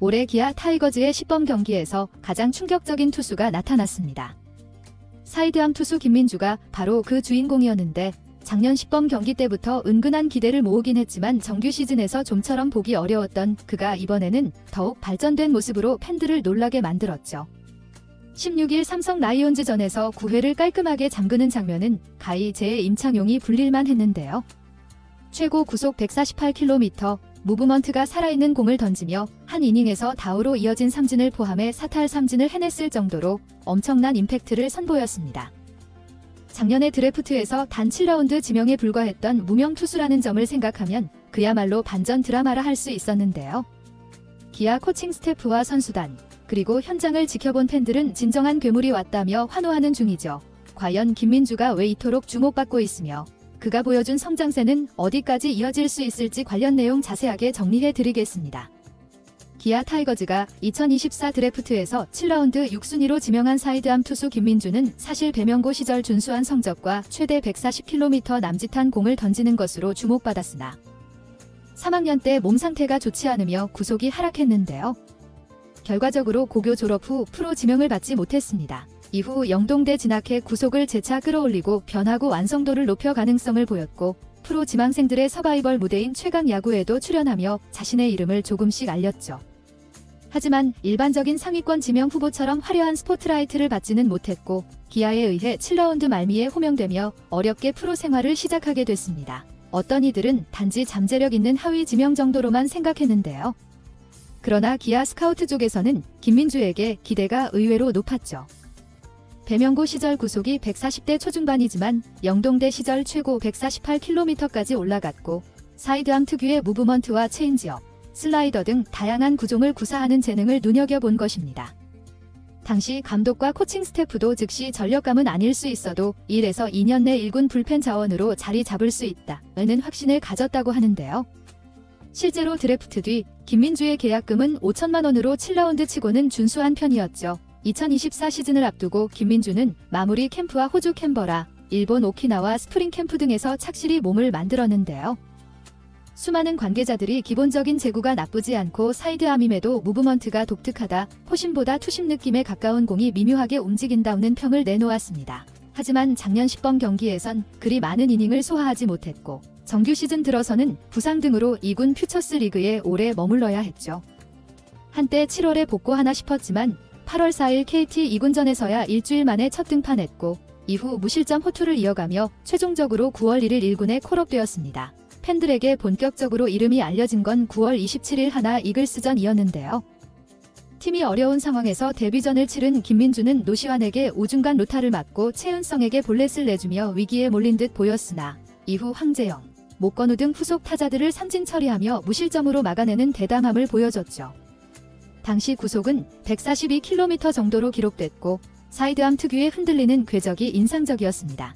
올해 기아 타이거즈의 시범 경기에서 가장 충격적인 투수가 나타났습니다. 사이드암 투수 김민주가 바로 그 주인공이었는데 작년 시범 경기 때부터 은근한 기대를 모으긴 했지만 정규 시즌에서 좀처럼 보기 어려웠던 그가 이번에는 더욱 발전된 모습으로 팬들을 놀라게 만들었죠. 16일 삼성 라이온즈전에서 9회를 깔끔하게 잠그는 장면은 가히 제 임창용이 불릴만 했는데요. 최고 구속 148km, 무브먼트가 살아있는 공을 던지며 한 이닝에서 다우로 이어진 삼진을 포함해 사탈 삼진을 해냈을 정도로 엄청난 임팩트를 선보였습니다. 작년의 드래프트에서 단 7라운드 지명에 불과했던 무명 투수라는 점을 생각하면 그야말로 반전 드라마라 할 수 있었는데요. 기아 코칭 스태프와 선수단, 그리고 현장을 지켜본 팬들은 진정한 괴물이 왔다며 환호하는 중이죠. 과연 김민주가 왜 이토록 주목받고 있으며 그가 보여준 성장세는 어디까지 이어질 수 있을지 관련 내용 자세하게 정리해 드리겠습니다. 기아 타이거즈가 2024 드래프트에서 7라운드 6순위로 지명한 사이드암 투수 김민주는 사실 배명고 시절 준수한 성적과 최대 140km 남짓한 공을 던지는 것으로 주목받았으나 3학년 때 몸 상태가 좋지 않으며 구속이 하락했는데요. 결과적으로 고교 졸업 후 프로 지명을 받지 못했습니다. 이후 영동대 진학해 구속을 재차 끌어올리고 변화구 완성도를 높여 가능성을 보였고 프로 지망생들의 서바이벌 무대인 최강 야구에도 출연하며 자신의 이름을 조금씩 알렸죠. 하지만 일반적인 상위권 지명 후보처럼 화려한 스포트라이트를 받지는 못했고 기아에 의해 7라운드 말미에 호명되며 어렵게 프로 생활을 시작하게 됐습니다. 어떤 이들은 단지 잠재력 있는 하위 지명 정도로만 생각했는데요. 그러나 기아 스카우트 쪽에서는 김민주에게 기대가 의외로 높았죠. 배명고 시절 구속이 140대 초중반이지만 영동대 시절 최고 148km까지 올라갔고 사이드암 특유의 무브먼트와 체인지업, 슬라이더 등 다양한 구종을 구사하는 재능을 눈여겨본 것입니다. 당시 감독과 코칭 스태프도 즉시 전력감은 아닐 수 있어도 1에서 2년 내 1군 불펜 자원으로 자리 잡을 수 있다는 확신을 가졌다고 하는데요. 실제로 드래프트 뒤 김민주의 계약금은 5천만 원으로 7라운드 치고는 준수한 편이었죠. 2024 시즌을 앞두고 김민주는 마무리 캠프와 호주 캔버라, 일본 오키나와 스프링 캠프 등에서 착실히 몸을 만들었는데요. 수많은 관계자들이 기본적인 제구가 나쁘지 않고 사이드암임에도 무브먼트가 독특하다, 포심보다 투심 느낌에 가까운 공이 미묘하게 움직인다는 평을 내놓았습니다. 하지만 작년 시범 경기에선 그리 많은 이닝을 소화하지 못했고 정규 시즌 들어서는 부상 등으로 2군 퓨처스 리그에 오래 머물러야 했죠. 한때 7월에 복구하나 싶었지만 8월 4일 KT 2군전에서야 일주일 만에 첫 등판했고 이후 무실점 호투를 이어가며 최종적으로 9월 1일 1군에 콜업되었습니다. 팬들에게 본격적으로 이름이 알려진 건 9월 27일 하나 이글스전이었는데요. 팀이 어려운 상황에서 데뷔전을 치른 김민주는 노시환에게 우중간 루타를 맞고 최은성에게 볼넷을 내주며 위기에 몰린 듯 보였으나 이후 황재영, 목건우 등 후속 타자들을 삼진 처리하며 무실점으로 막아내는 대담함을 보여줬죠. 당시 구속은 142km 정도로 기록됐고 사이드암 특유의 흔들리는 궤적이 인상적이었습니다.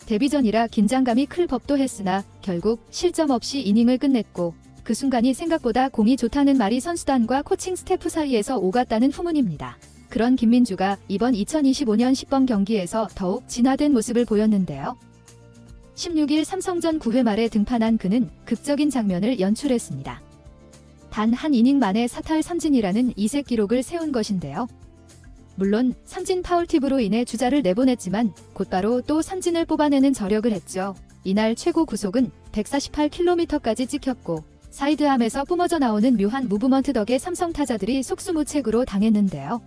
데뷔전이라 긴장감이 클 법도 했으나 결국 실점 없이 이닝을 끝냈고 그 순간이 생각보다 공이 좋다는 말이 선수단과 코칭 스태프 사이에서 오갔다는 후문입니다. 그런 김민주가 이번 2025년 시범 경기에서 더욱 진화된 모습을 보였는데요. 16일 삼성전 9회 말에 등판한 그는 극적인 장면을 연출했습니다. 단 한 이닝 만에 사탈 삼진이라는 이색 기록을 세운 것인데요. 물론 삼진 파울팁으로 인해 주자를 내보냈지만 곧바로 또 삼진을 뽑아내는 저력을 했죠. 이날 최고 구속은 148km까지 찍혔고 사이드암에서 뿜어져 나오는 묘한 무브먼트 덕에 삼성 타자들이 속수무책으로 당했는데요.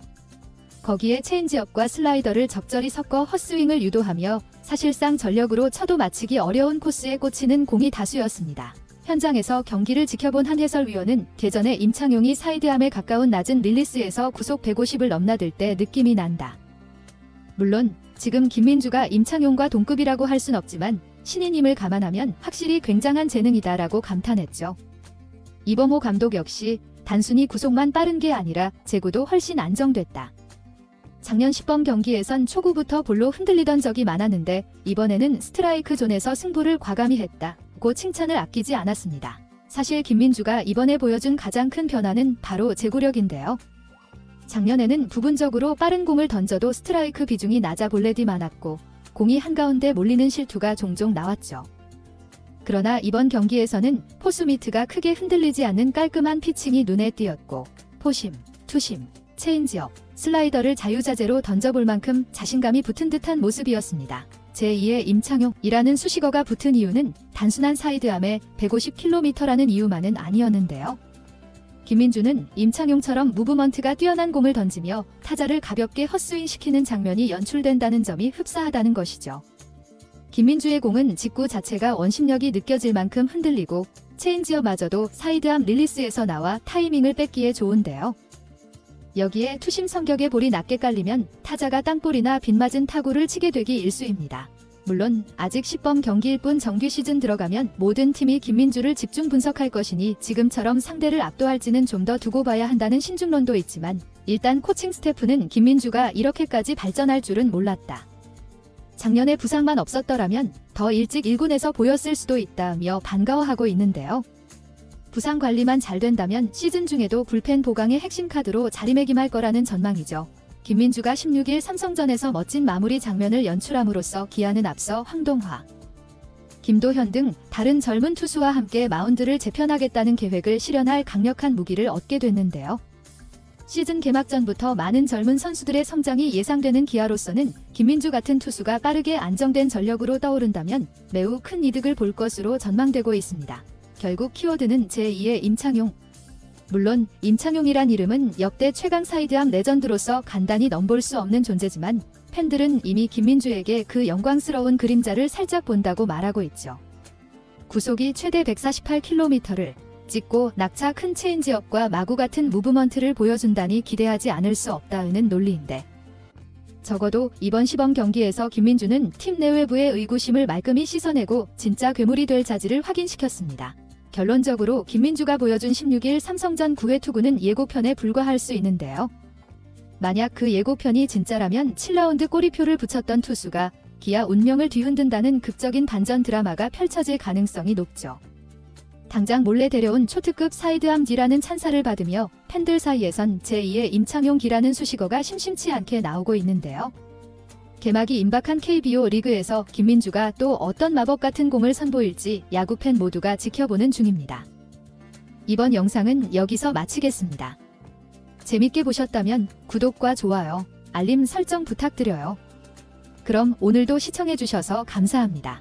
거기에 체인지업과 슬라이더를 적절히 섞어 헛스윙을 유도하며 사실상 전력으로 쳐도 맞히기 어려운 코스에 꽂히는 공이 다수였습니다. 현장에서 경기를 지켜본 한 해설위원은 개전에 임창용이 사이드암에 가까운 낮은 릴리스에서 구속 150을 넘나들 때 느낌이 난다. 물론 지금 김민주가 임창용과 동급이라고 할 순 없지만 신인임을 감안하면 확실히 굉장한 재능이다라고 감탄했죠. 이범호 감독 역시 단순히 구속만 빠른 게 아니라 제구도 훨씬 안정됐다. 작년 시범 경기에선 초구부터 볼로 흔들리던 적이 많았는데 이번에는 스트라이크 존에서 승부를 과감히 했다고 칭찬을 아끼지 않았습니다. 사실 김민주가 이번에 보여준 가장 큰 변화는 바로 제구력인데요. 작년에는 부분적으로 빠른 공을 던져도 스트라이크 비중이 낮아 볼넷이 많았고 공이 한가운데 몰리는 실투가 종종 나왔죠. 그러나 이번 경기에서는 포수 미트가 크게 흔들리지 않는 깔끔한 피칭이 눈에 띄었고 포심, 투심, 체인지업, 슬라이더를 자유자재로 던져볼 만큼 자신감이 붙은 듯한 모습이었습니다. 제2의 임창용이라는 수식어가 붙은 이유는 단순한 사이드암에 150km라는 이유만은 아니었는데요. 김민주는 임창용처럼 무브먼트가 뛰어난 공을 던지며 타자를 가볍게 헛스윙시키는 장면이 연출된다는 점이 흡사하다는 것이죠. 김민주의 공은 직구 자체가 원심력이 느껴질 만큼 흔들리고 체인지업마저도 사이드암 릴리스에서 나와 타이밍을 뺏기에 좋은데요. 여기에 투심 성격의 볼이 낮게 깔리면 타자가 땅볼이나 빗맞은 타구를 치게 되기 일쑤입니다. 물론 아직 10번 경기일 뿐 정규 시즌 들어가면 모든 팀이 김민주를 집중 분석할 것이니 지금처럼 상대를 압도할지는 좀 더 두고 봐야 한다는 신중론도 있지만 일단 코칭 스태프는 김민주가 이렇게까지 발전할 줄은 몰랐다. 작년에 부상만 없었더라면 더 일찍 1군에서 보였을 수도 있다며 반가워하고 있는데요. 부상 관리만 잘 된다면 시즌 중에도 불펜 보강의 핵심 카드로 자리매김할 거라는 전망이죠. 김민주가 16일 삼성전에서 멋진 마무리 장면을 연출함으로써 기아는 앞서 황동화, 김도현 등 다른 젊은 투수와 함께 마운드를 재편하겠다는 계획을 실현할 강력한 무기를 얻게 됐는데요. 시즌 개막 전부터 많은 젊은 선수들의 성장이 예상되는 기아로서는 김민주 같은 투수가 빠르게 안정된 전력으로 떠오른다면 매우 큰 이득을 볼 것으로 전망되고 있습니다. 결국 키워드는 제2의 임창용. 물론 임창용이란 이름은 역대 최강 사이드암 레전드로서 간단히 넘볼 수 없는 존재지만 팬들은 이미 김민주에게 그 영광스러운 그림자를 살짝 본다고 말하고 있죠. 구속이 최대 148km를 찍고 낙차 큰 체인지업과 마구 같은 무브먼트를 보여준다니 기대하지 않을 수 없다는 논리인데 적어도 이번 시범 경기에서 김민주는 팀 내외부의 의구심을 말끔히 씻어내고 진짜 괴물이 될 자질을 확인시켰습니다. 결론적으로 김민주가 보여준 16일 삼성전 9회 투구는 예고편에 불과할 수 있는데요. 만약 그 예고편이 진짜라면 7라운드 꼬리표를 붙였던 투수가 기아 운명을 뒤흔든다는 극적인 반전 드라마가 펼쳐질 가능성이 높죠. 당장 몰래 데려온 초특급 사이드암 D라는 찬사를 받으며 팬들 사이에선 제2의 임창용기라는 수식어가 심심치 않게 나오고 있는데요. 개막이 임박한 KBO 리그에서 김민주가 또 어떤 마법 같은 공을 선보일지 야구팬 모두가 지켜보는 중입니다. 이번 영상은 여기서 마치겠습니다. 재밌게 보셨다면 구독과 좋아요, 알림 설정 부탁드려요. 그럼 오늘도 시청해주셔서 감사합니다.